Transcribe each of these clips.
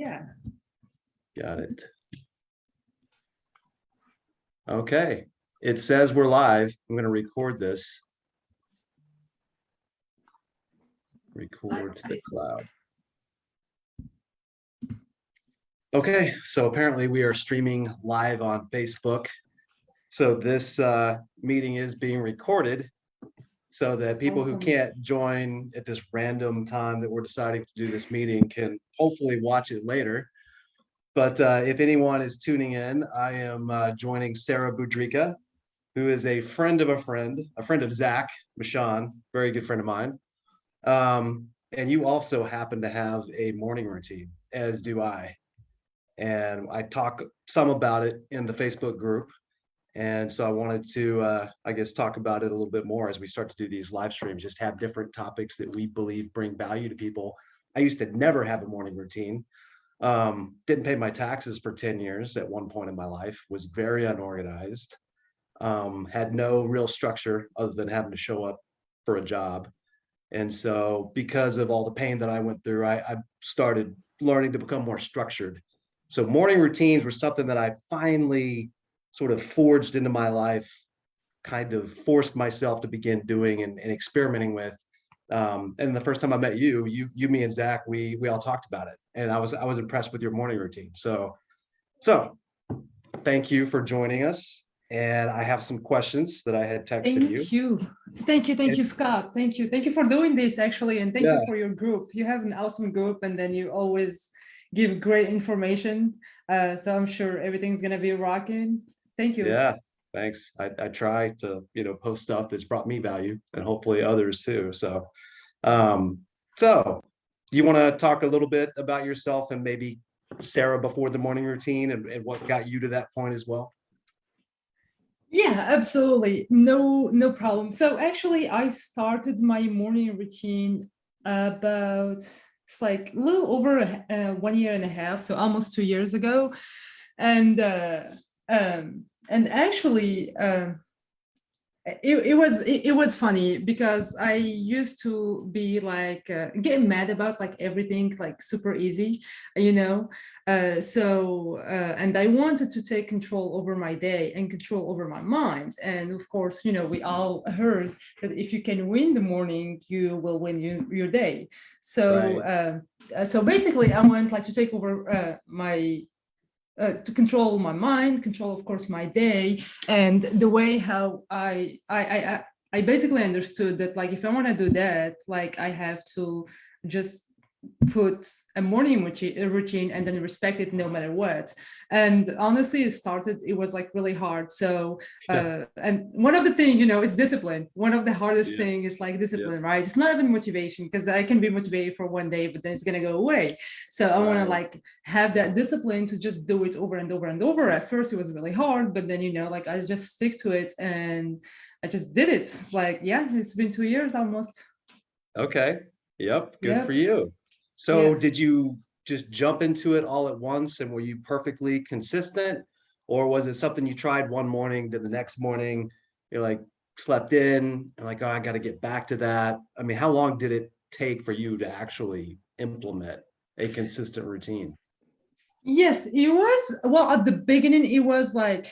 Yeah. Got it. Okay. It says we're live. I'm going to record this. Record to the cloud. Okay, so apparently we are streaming live on Facebook. So this meeting is being recorded so that people who Awesome. can't join at this random time that we're deciding to do this meeting can hopefully watch it later. But if anyone is tuning in, I am joining Sarah Budrika, who is a friend of Zach Michon, very good friend of mine. And you also happen to have a morning routine, as do I. And I talk some about it in the Facebook group. And so I wanted to, I guess, talk about it a little bit more as we start to do these live streams, just have different topics that we believe bring value to people. I used to never have a morning routine. Didn't pay my taxes for 10 years at one point in my life, was very unorganized, had no real structure other than having to show up for a job. And so because of all the pain that I went through, I started learning to become more structured. So morning routines were something that I finally sort of forged into my life, kind of forced myself to begin doing and experimenting with. And the first time I met you, me and Zach, we all talked about it, and I was impressed with your morning routine. So thank you for joining us. And I have some questions that I had texted you. Thank you, Scott. Thank you for doing this, actually, and thank you for your group. You have an awesome group, and then you always give great information. So I'm sure everything's gonna be rocking. Thank you. Yeah, thanks. I try to, post stuff that's brought me value and hopefully others too. So you want to talk a little bit about yourself and maybe Sarah before the morning routine and what got you to that point as well? Yeah, absolutely. No problem. So actually I started my morning routine about, it's like a little over 1 year and a half, so almost 2 years ago. And actually it was funny because I used to be like getting mad about like everything, like super easy, and I wanted to take control over my day and control over my mind. And of course, we all heard that if you can win the morning, you will win your day. So right. So basically I want like to take over to control my mind, control, of course, my day, and the way how I basically understood that, like, if I want to do that, like, I have to just put a morning routine and then respect it no matter what. And honestly, it was like really hard. So and one of the things, is discipline. One of the hardest thing is like discipline, right? It's not even motivation, because I can be motivated for one day, but then it's gonna go away. So I want to like have that discipline to just do it over and over and over. At first it was really hard, but then like I just stick to it and I just did it. Like, it's been 2 years almost. Okay. Yep. Good for you. So did you just jump into it all at once, and were you perfectly consistent, or was it something you tried one morning, then the next morning you're like slept in and like, oh, I got to get back to that? I mean, how long did it take for you to actually implement a consistent routine? Yes, it was, well, at the beginning it was like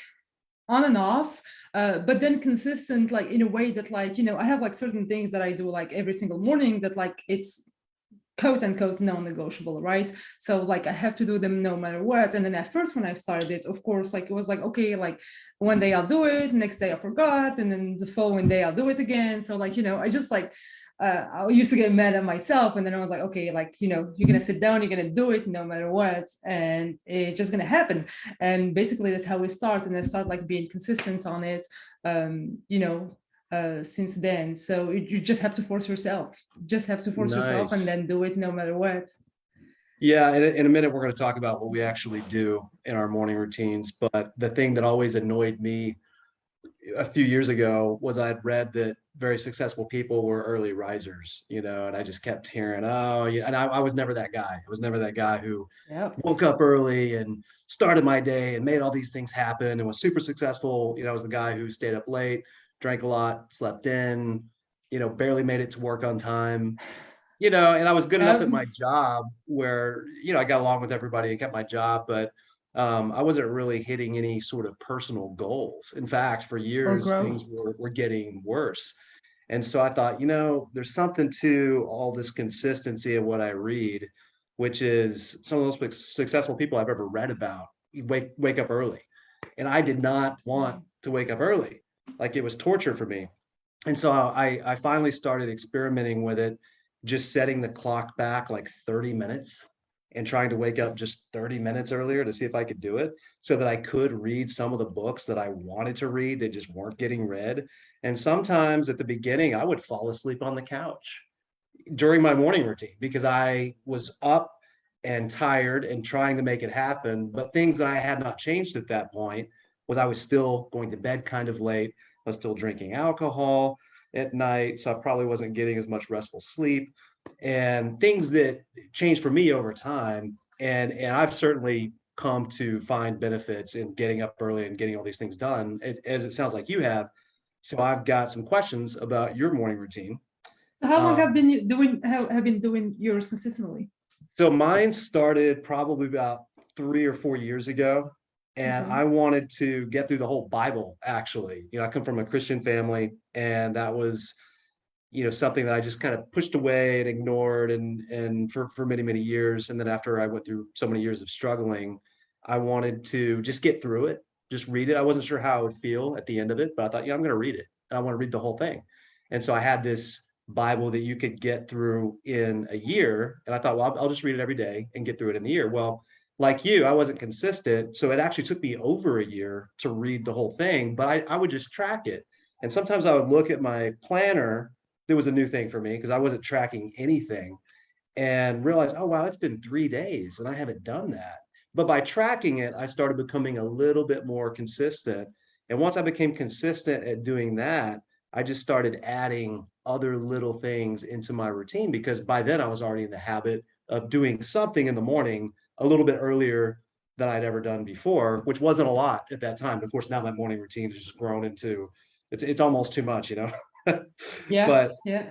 on and off, but then consistent, like in a way that, like, I have like certain things that I do like every single morning that like it's quote unquote non-negotiable, right? So like I have to do them no matter what. And then at first when I started it, of course, like it was like, okay, like one day I'll do it, next day I forgot, and then the following day I'll do it again. So like, I just like I used to get mad at myself, and then I was like, okay, like, you're gonna sit down, you're gonna do it no matter what, and it's just gonna happen. And basically that's how we start, and I start like being consistent on it, since then. So you just have to force yourself, and then do it no matter what. Yeah, in a minute we're going to talk about what we actually do in our morning routines, but the thing that always annoyed me a few years ago was I'd read that very successful people were early risers, and I just kept hearing, oh yeah, and I was never that guy. I was never that guy who woke up early and started my day and made all these things happen and was super successful. I was the guy who stayed up late, drank a lot, slept in, barely made it to work on time. and I was good enough at Um, my job where, I got along with everybody and kept my job, but I wasn't really hitting any sort of personal goals. In fact, for or years, things growth. were getting worse. And so I thought, there's something to all this consistency of what I read, which is some of the most successful people I've ever read about wake up early. And I did not want to wake up early. Like it was torture for me. And so I finally started experimenting with it, just setting the clock back like 30 minutes and trying to wake up just 30 minutes earlier to see if I could do it so that I could read some of the books that I wanted to read that just weren't getting read. And sometimes at the beginning, I would fall asleep on the couch during my morning routine because I was up and tired and trying to make it happen. But things that I had not changed at that point was I was still going to bed kind of late. I was still drinking alcohol at night. So I probably wasn't getting as much restful sleep and things that changed for me over time. And I've certainly come to find benefits in getting up early and getting all these things done, as it sounds like you have. So I've got some questions about your morning routine. So how long have Um, been you doing have been doing yours consistently? So mine started probably about 3 or 4 years ago. And Okay. I wanted to get through the whole Bible, actually. I come from a Christian family, and that was, something that I just kind of pushed away and ignored and for many, many years. And then after I went through so many years of struggling, I wanted to just get through it, just read it. I wasn't sure how I would feel at the end of it, but I thought, I'm going to read it. And I want to read the whole thing. And so I had this Bible that you could get through in a year. And I thought, well, I'll just read it every day and get through it in the year. Well, like you, I wasn't consistent. So it actually took me over a year to read the whole thing, but I would just track it. And sometimes I would look at my planner. There was a new thing for me because I wasn't tracking anything and realized, oh, wow, it's been 3 days and I haven't done that. But by tracking it, I started becoming a little bit more consistent. And once I became consistent at doing that, I just started adding other little things into my routine because by then I was already in the habit of doing something in the morning a little bit earlier than I'd ever done before, which wasn't a lot at that time. Of course, now my morning routine has just grown into it's almost too much, Yeah, But yeah.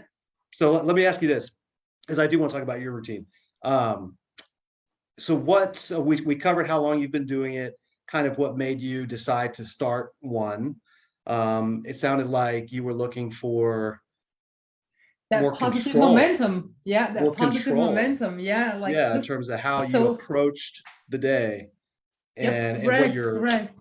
so let me ask you this, because I do want to talk about your routine. Um, so we covered how long you've been doing it, kind of what made you decide to start one. It sounded like you were looking for That more positive control, momentum. Yeah, that more positive control. momentum. Yeah, like Yeah, in just terms of how you so approached the day yep, and what correct, your correct.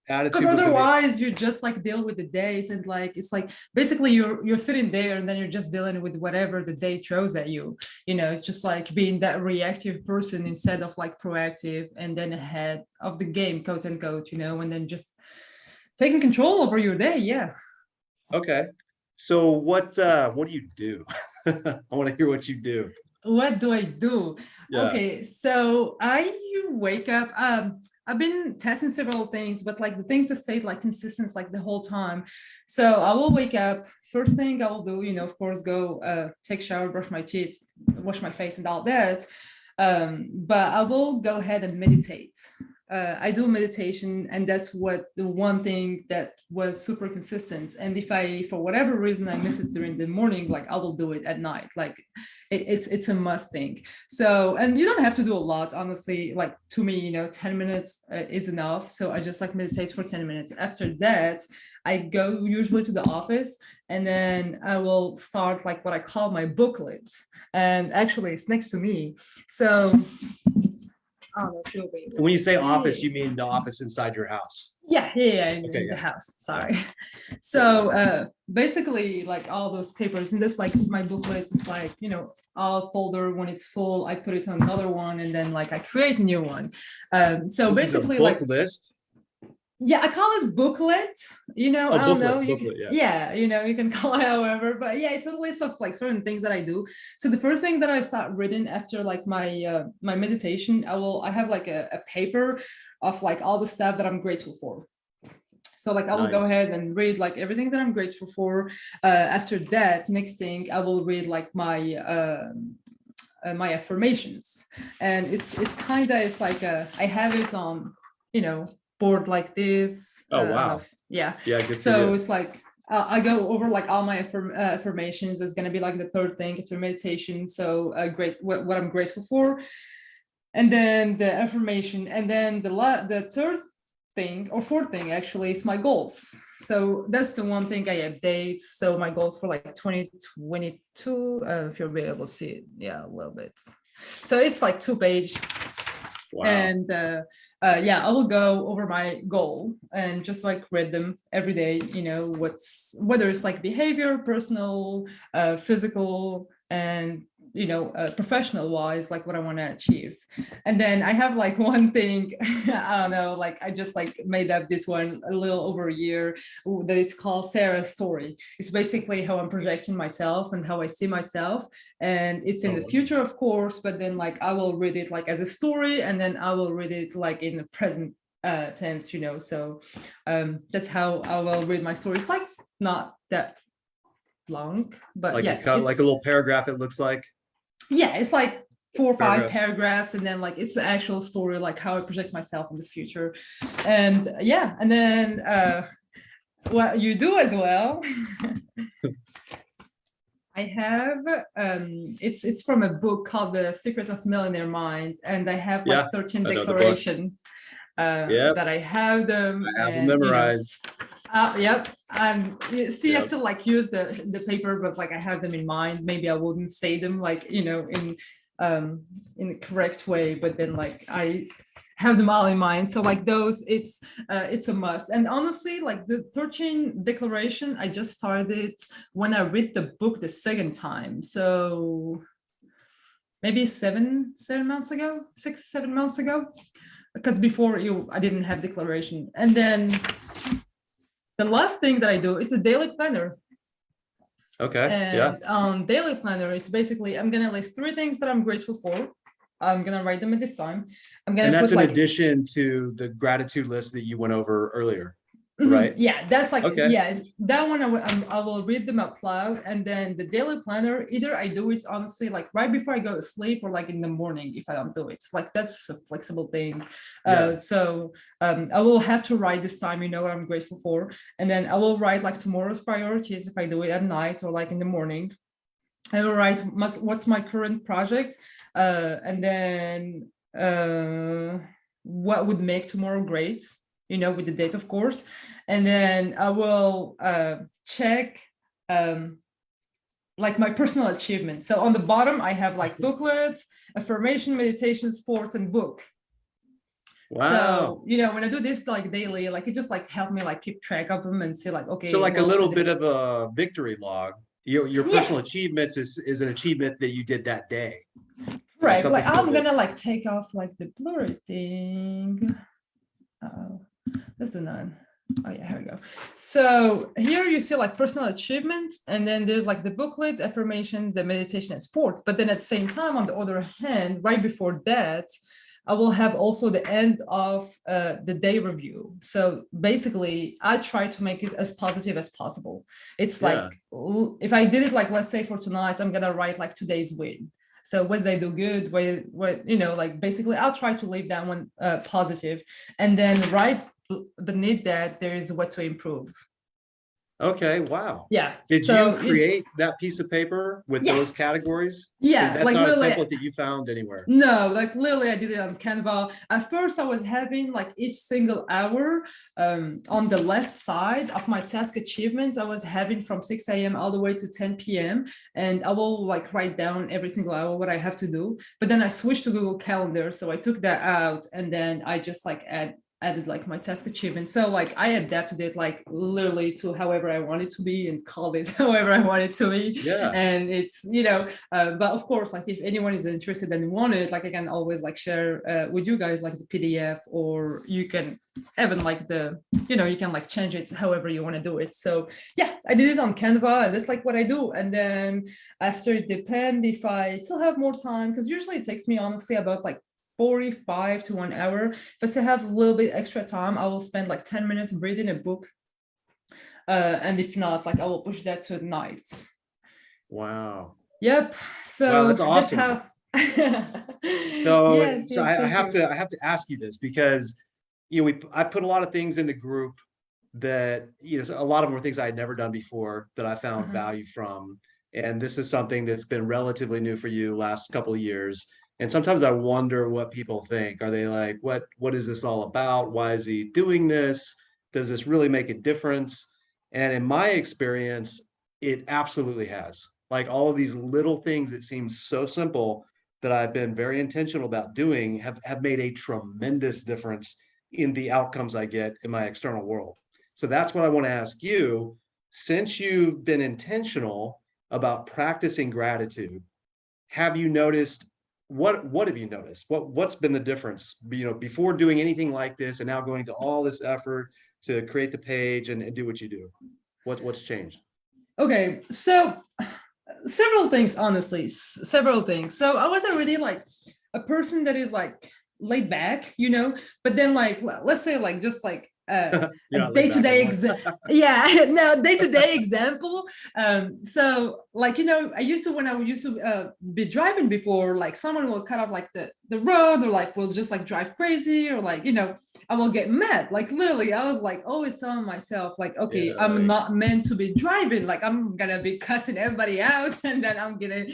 Because attitude was going to be. otherwise you just like deal with the days and like it's like basically you're sitting there and then you're just dealing with whatever the day throws at you. It's just like being that reactive person instead of like proactive and then ahead of the game, quote unquote, and then just taking control over your day. Yeah. Okay. So what do you do? I want to hear what you do. What do I do? Yeah. Okay, so I wake up. I've been testing several things, but like the things that stayed like consistent like the whole time. So I will wake up. First thing I will do, of course, go take a shower, brush my teeth, wash my face, and all that. But I will go ahead and meditate. I do meditation, and that's what the one thing that was super consistent. And if I, for whatever reason, I miss it during the morning, like I will do it at night. Like it's a must thing. So, and you don't have to do a lot, honestly. Like to me, 10 minutes is enough. So I just like meditate for 10 minutes. After that, I go usually to the office, and then I will start like what I call my booklet. And actually, it's next to me. So oh, that's you'll be able When to you say office, you see. mean the office inside your house. Yeah, Okay, in the yeah, house. yeah, Sorry. yeah. So basically, like all those papers, and this like my booklets is like all folder when it's full, I put it on another one, and then like I create a new one. So This is a basically, book like list. yeah, I call it booklet. Oh, I don't know. booklet, booklet, yeah. Yeah, you can call it however, but yeah, it's a list of like certain things that I do. So the first thing that I start reading after like my meditation, I have like a paper of like all the stuff that I'm grateful for. So like I will go Nice. ahead and read like everything that I'm grateful for. After that, next thing I will read like my affirmations, and it's kind of it's like I have it on board like this. Oh, I don't know wow. if, yeah. Yeah, good for So you. it's like I go over like all my affirmations. Is going to be like the third thing after meditation. So great, what I'm grateful for, and then the affirmation, and then the third thing or fourth thing actually is my goals. So that's the one thing I update. So my goals for like 2022, if you'll be able to see it, yeah, a little bit. So it's like 2 page. Wow. And yeah, I will go over my goal and just like read them every day, you know, whether it's like behavior, personal, physical, and you know, professional wise, like what I want to achieve. And then I have like one thing, I don't know, like I just like made up this one a little over a year, that is called Sarah's story. It's basically how I'm projecting myself and how I see myself. And it's in the future, of course, but then like I will read it like as a story, and then I will read it like in the present tense, you know. So that's how I will read my story. It's like not that long, but like yeah, like a little paragraph, it looks like. Yeah, it's like 4 or 5 paragraphs, and then like it's the actual story, like how I project myself in the future. And yeah, and then what you do as well. I have it's from a book called The Secrets of Millionaire Mind, and I have like 13 declarations that I have them. I have them memorized. Yep. You see, I still like use the paper, but like I have them in mind. Maybe I wouldn't say them like, you know, in the correct way, but then like I have them all in mind. So like those, it's a must. And honestly, like the 13 declaration, I just started when I read the book the second time. So maybe 7 months ago, 6-7 months ago, because before I didn't have declaration. And then the last thing that I do is a daily planner. Okay. And daily planner is basically I'm gonna list 3 things that I'm grateful for. I'm gonna write them at this time. And that's in addition to the gratitude list that you went over earlier, right? Yeah, that's like yeah, that one I will read them out loud. And then the daily planner, either I do it honestly like right before I go to sleep, or like in the morning if I don't do it. Like that's a flexible thing. So I will have to write this time, you know, what I'm grateful for, and then I will write like tomorrow's priorities if I do it at night or like in the morning. I will write what's my current project, and then what would make tomorrow great, you know, with the date, of course. And then I will check like my personal achievements. So on the bottom, I have like booklets, affirmation, meditation, sports, and book. Wow. So, you know, when I do this like daily, like it just like helped me like keep track of them and see like, okay. So like a little bit of a victory log. Your personal achievements is an achievement that you did that day. Right. Like I'm gonna like take off like the blurry thing. Let's do none. Oh yeah, here we go. So here you see like personal achievements, and then there's like the booklet, affirmation, the meditation, and sport. But then at the same time, on the other hand, right before that, I will have also the end of the day review. So basically, I try to make it as positive as possible. It's like, if I did it like, let's say for tonight, I'm gonna write like today's win. So what they do good, what you know, like basically I'll try to leave that one positive. And then right beneath that, there is what to improve. Okay, wow. Yeah. Did you create that piece of paper with those categories? Yeah. That's like not a template that you found anywhere. No, like literally I did it on Canva. At first I was having like each single hour on the left side of my task achievements, I was having from 6 a.m. all the way to 10 p.m. And I will like write down every single hour what I have to do. But then I switched to Google Calendar. So I took that out, and then I just like added like my task achievement. So like I adapted it like literally to however I want it to be, and called it however I want it to be. Yeah. And it's, you know, but of course, like if anyone is interested and want it, like I can always like share with you guys like the PDF, or you can even like the, you know, you can like change it however you want to do it. So yeah, I did it on Canva, and that's like what I do. And then after, it depends if I still have more time, because usually it takes me honestly about like 45 to 1 hour. If I still have a little bit extra time, I will spend like 10 minutes reading a book. And if not, like I will push that to night. Wow. Yep. So wow, that's awesome. That's how... I have to ask you this, because you know I put a lot of things in the group that, a lot of them were things I had never done before that I found Uh-huh. value from. And this is something that's been relatively new for you last couple of years. And sometimes I wonder what people think. Are they like, what is this all about? Why is he doing this? Does this really make a difference? And in my experience, it absolutely has. Like all of these little things that seem so simple that I've been very intentional about doing have made a tremendous difference in the outcomes I get in my external world. So that's what I want to ask you. Since you've been intentional about practicing gratitude, have you noticed what have you noticed? What's been the difference, before doing anything like this and now going to all this effort to create the page and do what you do? What's changed? Okay, so several things, honestly, several things. So I wasn't really like a person that is like laid back, but then like let's say like just like You're a not laid back day-to-day anymore. yeah, no, day-to-day example. So like I used to, when I used to be driving before, like someone will cut off like the road, or like will just like drive crazy, or like I will get mad. Like literally, I was like always telling myself, like, okay, Yeah, I'm like, not meant to be driving. Like I'm gonna be cussing everybody out, and then I'm gonna,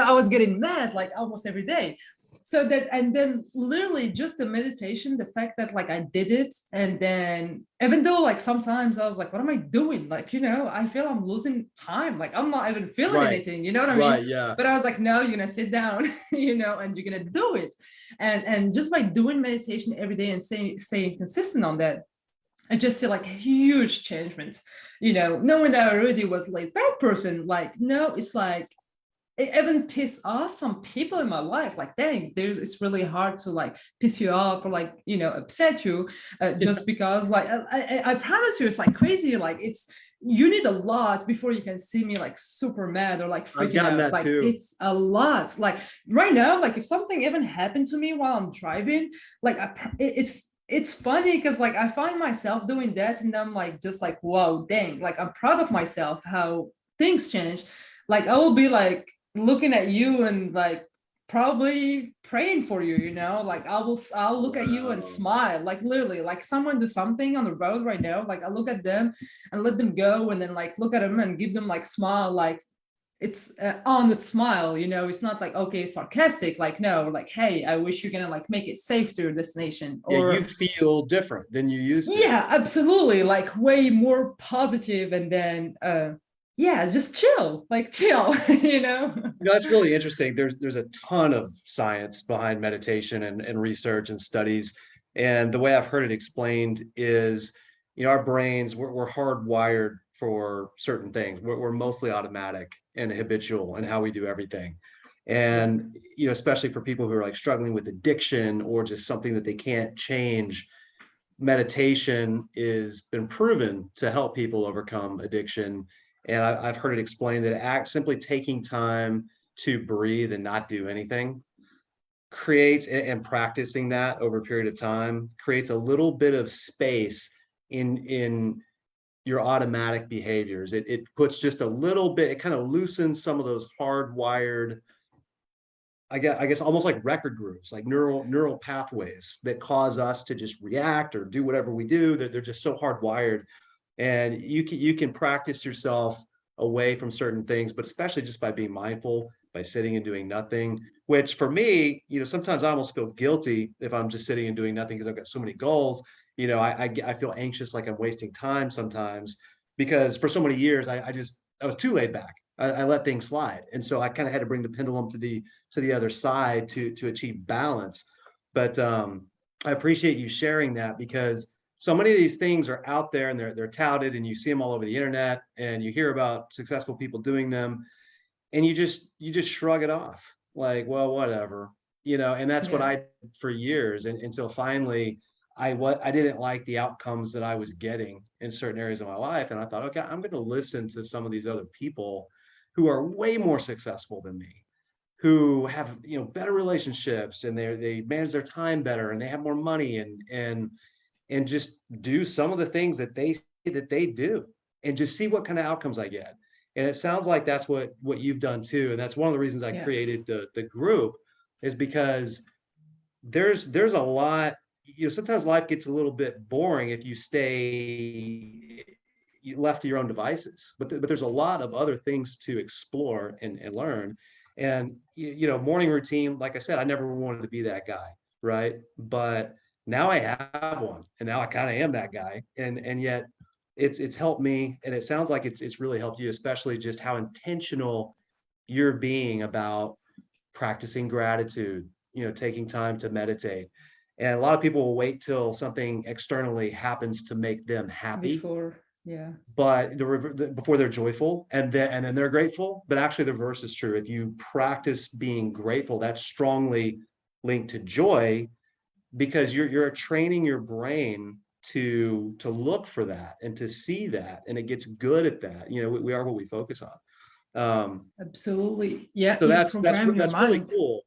I was getting mad like almost every day. So that, and then literally just the meditation, the fact that like I did it, and then even though like sometimes I was like, what am I doing? Like, I feel I'm losing time. Like I'm not even feeling right, anything. You know what I mean? right, yeah. But I was like, no, you're gonna sit down, and you're gonna do it. And just by doing meditation every day and staying consistent on that, I just see like huge changements, knowing that I already was laid back person. Like, no, it's like it even piss off some people in my life. Like, dang, it's really hard to like piss you off or like, upset you just because like, I promise you, it's like crazy. Like you need a lot before you can see me like super mad or like I've freaking gotten out. that Like too. it's a lot. Like right now, like if something even happened to me while I'm driving, like it's funny because like I find myself doing that, and I'm like just like, whoa, dang, like I'm proud of myself how things change. Like I will be like looking at you and like probably praying for you, like I'll look at you and Wow. smile. Like literally, like someone do something on the road right now, like I look at them and let them go, and then like look at them and give them like smile. Like it's on the smile, it's not like, okay, sarcastic, like no, like, hey, I wish you're gonna like make it safe through this nation. Yeah, you Or feel different than you used to. yeah, absolutely, like way more positive. And then yeah, just chill, like chill. That's really interesting. There's a ton of science behind meditation and research and studies. And the way I've heard it explained is, our brains, we're hardwired for certain things. We're mostly automatic and habitual in how we do everything. Yeah. And, especially for people who are like struggling with addiction or just something that they can't change, meditation is been proven to help people overcome addiction. And I've heard it explained that simply taking time to breathe and not do anything creates, and practicing that over a period of time creates a little bit of space in your automatic behaviors. It puts just a little bit, it kind of loosens some of those hardwired, I guess almost like record grooves, like neural pathways that cause us to just react or do whatever we do. They're just so hardwired. And you can practice yourself away from certain things, but especially just by being mindful, by sitting and doing nothing. Which for me, sometimes I almost feel guilty if I'm just sitting and doing nothing because I've got so many goals. I feel anxious, like I'm wasting time sometimes, because for so many years I was too laid back. I let things slide, and so I kind of had to bring the pendulum to the other side to achieve balance. But I appreciate you sharing that, because so many of these things are out there and they're touted, and you see them all over the internet, and you hear about successful people doing them, and you just shrug it off like, well, whatever. And that's what Yeah. I did for years. And so finally I didn't like the outcomes that I was getting in certain areas of my life, and I thought, okay, I'm going to listen to some of these other people who are way more successful than me, who have better relationships, and they manage their time better, and they have more money, and just do some of the things that they do, and just see what kind of outcomes I get. And it sounds like that's what you've done too. And that's one of the reasons I Yeah. created the group, is because there's a lot. sometimes life gets a little bit boring if you stay left to your own devices. But there's a lot of other things to explore and learn. And morning routine, like I said, I never wanted to be that guy, right? But now I have one, and now I kind of am that guy. And yet it's helped me, and it sounds like it's really helped you, especially just how intentional you're being about practicing gratitude, taking time to meditate. And a lot of people will wait till something externally happens to make them happy, Before, yeah. but before they're joyful, and then they're grateful. But actually the reverse is true. If you practice being grateful, that's strongly linked to joy, because you're training your brain to look for that and to see that, and it gets good at that. We are what we focus on. Absolutely. Yeah, So you that's program your really mind. cool.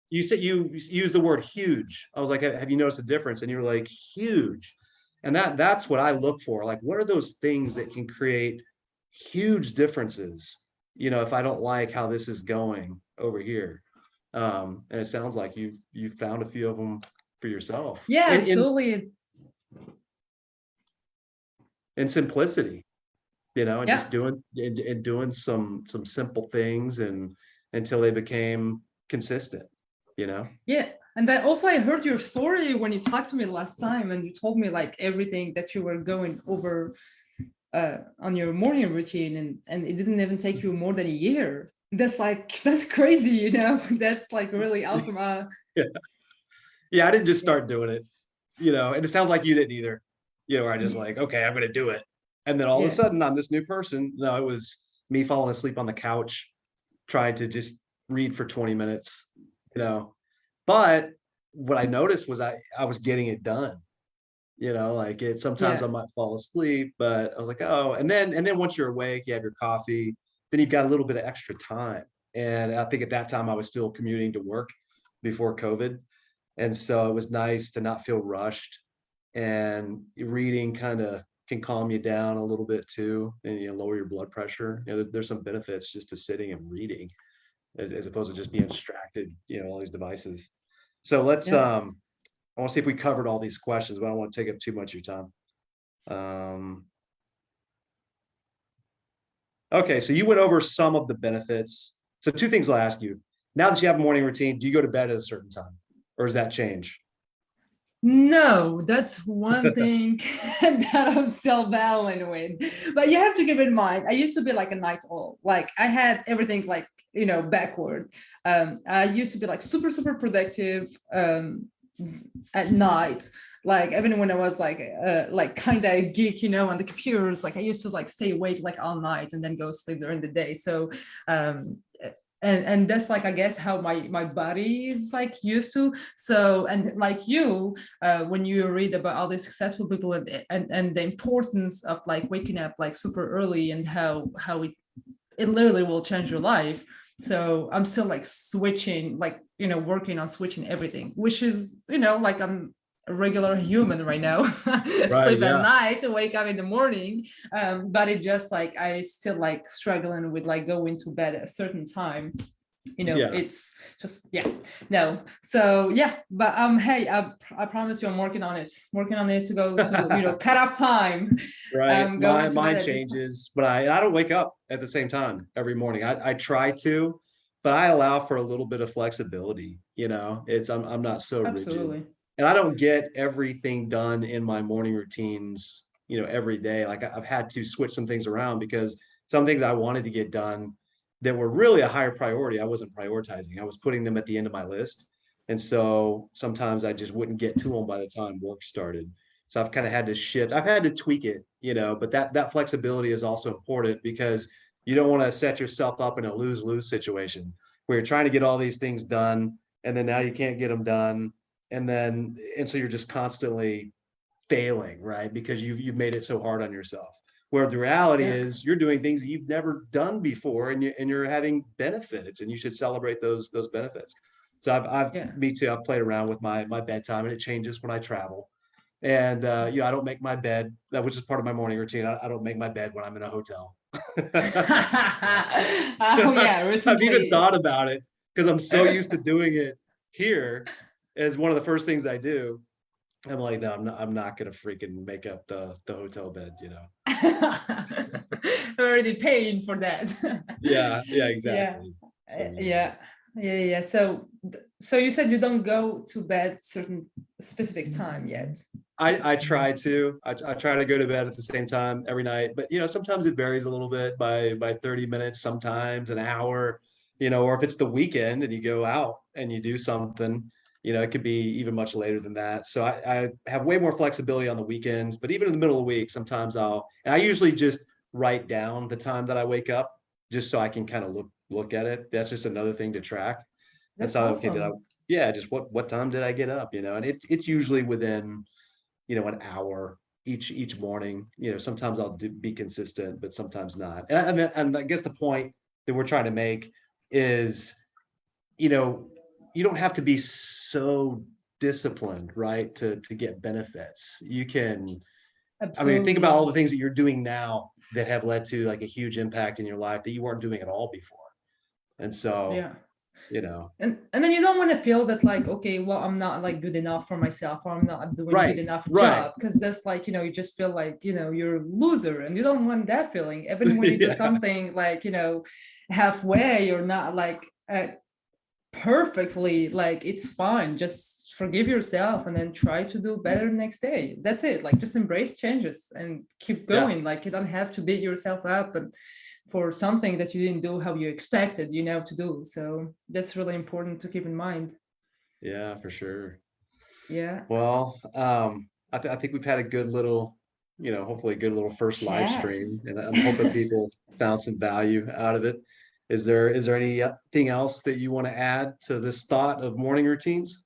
You said you used the word huge. I was like, have you noticed a difference? And you were like, huge. And that's what I look for. Like, what are those things that can create huge differences? If I don't like how this is going over here. And it sounds like you've found a few of them for yourself. Yeah, In absolutely. simplicity, and Yeah. just doing some simple things, and until they became consistent, you know? Yeah. And then also I heard your story when you talked to me last time, and you told me like everything that you were going over on your morning routine, and it didn't even take you more than a year. That's crazy, that's like really awesome. Yeah. Yeah, I didn't just start doing it, and it sounds like you didn't either. Where I just like, okay, I'm gonna do it. And then all of a Yeah. sudden I'm this new person. No, it was me falling asleep on the couch, trying to just read for 20 minutes, you know. But what I noticed was I was getting it done. Like it sometimes I Yeah. might fall asleep, but I was like, oh, and then once you're awake, you have your coffee, then you've got a little bit of extra time. And I think at that time I was still commuting to work before COVID. And so it was nice to not feel rushed, and reading kind of can calm you down a little bit too, and lower your blood pressure. There's some benefits just to sitting and reading, as opposed to just being distracted, all these devices. So let's Yeah. I want to see if we covered all these questions, but I don't want to take up too much of your time. Okay, so you went over some of the benefits. So two things I'll ask you. Now that you have a morning routine, do you go to bed at a certain time, or does that change? No, that's one thing that I'm still battling with. But you have to keep in mind, I used to be like a night owl. Like I had everything like, backward. I used to be like super, super productive at night. Like even when I was like kind of a geek, on the computers, like I used to like stay awake like all night and then go sleep during the day. So and that's like I guess how my body is like used to. So and like you when you read about all these successful people and the importance of like waking up like super early, and how it literally will change your life. So I'm still like switching, like working on switching everything, which is like I'm a regular human right now. Right. Sleep at Yeah. night, wake up in the morning. But it just like I still like struggling with like going to bed at a certain time. Yeah. It's just no. So yeah, but hey, I promise you I'm working on it to go to cut off time. Right. Going to bed Mine at this. changes, but I don't wake up at the same time every morning. I try to, but I allow for a little bit of flexibility. I'm not so rigid, Absolutely. and I don't get everything done in my morning routines, every day. Like I've had to switch some things around, because some things I wanted to get done that were really a higher priority, I wasn't prioritizing. I was putting them at the end of my list. And so sometimes I just wouldn't get to them by the time work started. So I've kind of had to shift. I've had to tweak it, but that flexibility is also important, because you don't want to set yourself up in a lose-lose situation where you're trying to get all these things done, and then now you can't get them done. And so you're just constantly failing, right? Because you've made it so hard on yourself. Where the reality Yeah. is you're doing things that you've never done before, and you're having benefits, and you should celebrate those benefits. So Yeah. me too, I've played around with my bedtime, and it changes when I travel. And I don't make my bed, that which is part of my morning routine. I don't make my bed when I'm in a hotel. Oh yeah, I've even recently. thought about it, because I'm so used to doing it here as one of the first things I do. I'm like, no, I'm not gonna freaking make up the hotel bed, Already paying for that. Yeah, Yeah. exactly. So Yeah. Yeah. So you said you don't go to bed certain specific time yet. I try to. I try to go to bed at the same time every night, but sometimes it varies a little bit by 30 minutes, sometimes an hour, or if it's the weekend and you go out and you do something, it could be even much later than that. So I have way more flexibility on the weekends, but even in the middle of the week, sometimes and I usually just write down the time that I wake up just so I can kind of look at it. That's just another thing to track. And That's so, okay, awesome. yeah, just what time did I get up, and it's usually within an hour each morning. Sometimes I'll be consistent, but sometimes not. And I guess the point that we're trying to make is, you know, you don't have to be so disciplined, right, to get benefits. You can, I mean, think Absolutely. about Yeah. all the things that you're doing now that have led to like a huge impact in your life that you weren't doing at all before. And so, Yeah. you know, And then you don't want to feel that like, okay, well, I'm not like good enough for myself, or I'm not doing good right, enough right. job, because that's like, you just feel like, you're a loser, and you don't want that feeling. Even when you do Yeah, something like, halfway or not like perfectly, like it's fine. Just forgive yourself and then try to do better next day. That's it. Like just embrace changes and keep yeah, going. Like you don't have to beat yourself up and for something that you didn't do how you expected, to do. So that's really important to keep in mind. yeah, for sure. Yeah. Well, I think we've had a good little, hopefully a good little first live Yeah. stream, and I'm hoping people found some value out of it. Is there anything else that you want to add to this thought of morning routines?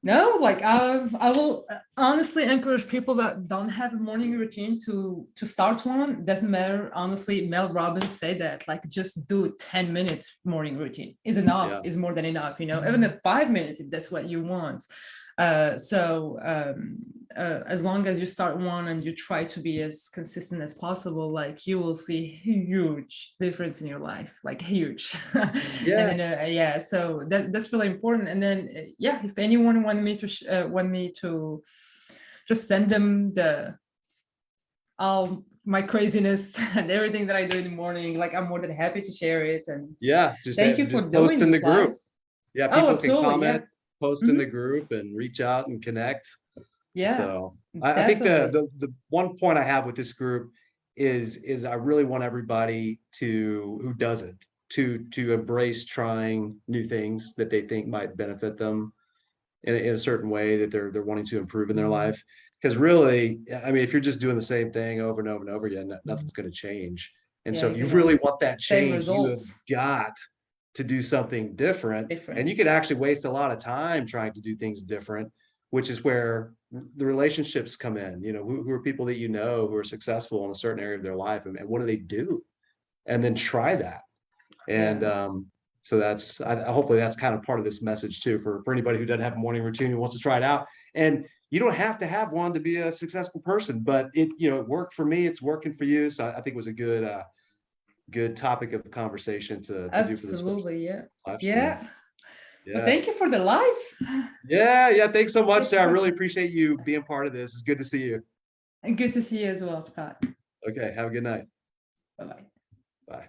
No, like I will honestly encourage people that don't have a morning routine to start one. Doesn't matter. Honestly, Mel Robbins said that like just do 10-minute morning routine is enough, Yeah, is more than enough, even if 5 minutes, if that's what you want. As long as you start one and you try to be as consistent as possible, like you will see huge difference in your life, like huge. And yeah, then yeah, so that's really important. And then yeah, if anyone want me to just send them all my craziness and everything that I do in the morning, like I'm more than happy to share it. And yeah. Just thank you for just post doing in the these group. lives. Yeah, Oh, people can absolutely. Yeah. comment, post in Mhm. the group, and reach out and connect. Yeah, So I think the, definitely. the the one point I have with this group is I really want everybody who doesn't to embrace trying new things that they think might benefit them in a certain way that they're wanting to improve in their life. Because really, I mean, if you're just doing the same thing over and over and over again, nothing's going to change. And Yeah, so if you're you gonna really want that same change, you have results. got to do something different. And you Different. could actually waste a lot of time trying to do things different, which is where the relationships come in. Who are people that who are successful in a certain area of their life, and what do they do? And then try that. And Yeah. so hopefully that's kind of part of this message too for anybody who doesn't have a morning routine who wants to try it out. And you don't have to have one to be a successful person, but it worked for me. It's working for you. So I think it was a good topic of conversation to do for this first Absolutely. Yeah. live stream. Yeah. Well, Yeah. thank you for the live. Yeah. Thanks so much, Thank you Sarah. I for really appreciate you being part of this. It's good to see you. and good to see you as well, Scott. Okay. Have a good night. Bye bye. Bye.